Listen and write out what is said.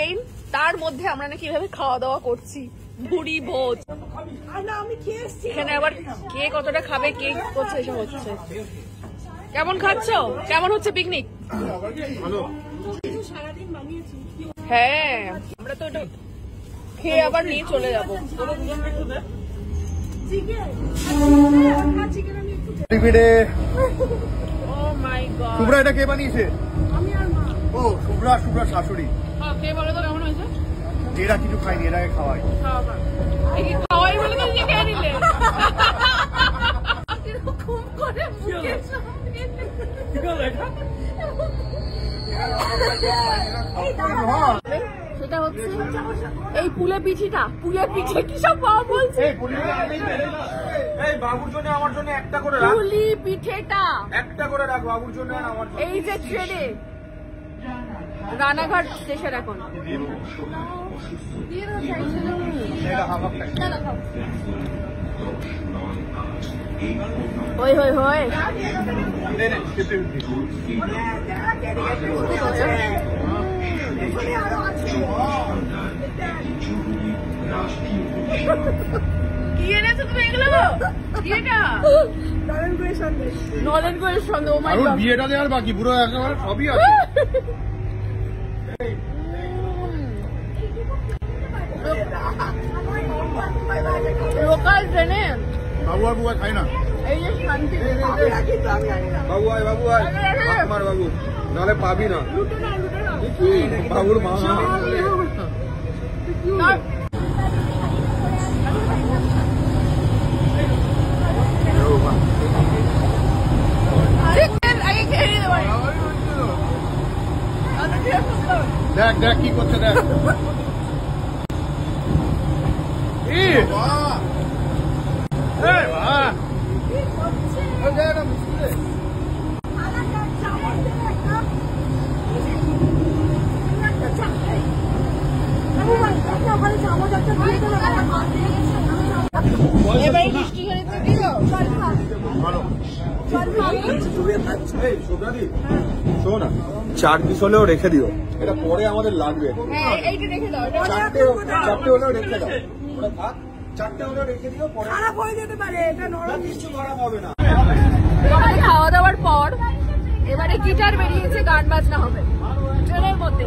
Train, তার মধ্যে আমরা নাকি কিভাবে খাওয়া দাওয়া করছি, ভুড়ি ভোজ। এখানে আবার কে কতটা খাবে, কে করছে, এসব হচ্ছে। কেমন খাচ্ছ? কেমন হচ্ছে পিকনিক? হ্যাঁ, আমরা তো এটা খেয়ে আবার নিয়ে চলে যাবো। শুভ্রা এটা কে বানিয়েছে? ও শুভ্রা, শুভ্রা শাশুড়ি। কে বলো তো কেমন হয়েছে? এরা কিছু খায়নি, এরাকে খাওয়াই। খাওয়াই বলে তো খেয়ে নিলে। এরকম করে মুখে সেটা হচ্ছে এই পুলে পিঠিটা, পুলে পিঠে কি সব পাওয়া বলছে। বাবুর জন্য আমার জন্য একটা করে রাখ। পুলি পিঠেটা একটা করে রাখ বাবুর জন্য আর আমার জন্য। এই যে ট্রেনে রানাঘাট স্টেশন এখন। হই হই হই কি এনেছো তুমি এগুলো? বিয়েটা নলেন গুড়ের সঙ্গে। ও মাই গড, বিয়েটা দেওয়ার বাকি, পুরো একেবারে সবই আছে। লোকাল ট্রেনে বাবু আর বুয়া খাই না। এই যে শান্তি। বাবু আয়, বাবু আয়, আমার বাবু, নাহলে পাবি না বাবুর মা। দেখ দেখ কি করছে, দেখ। চার পিস হলেও রেখে দিও, এটা পরে আমাদের লাগবে। চারটে হলেও রেখে দাও, চারটে হলেও রেখে দিও, পরে খারাপ হয়ে যেতে পারে। এটা নরম, কিছু খারাপ হবে না। খাওয়া দাওয়ার পর এবারে গিটার বেরিয়েছে, গান বাজনা হবে ট্রেনের মধ্যে।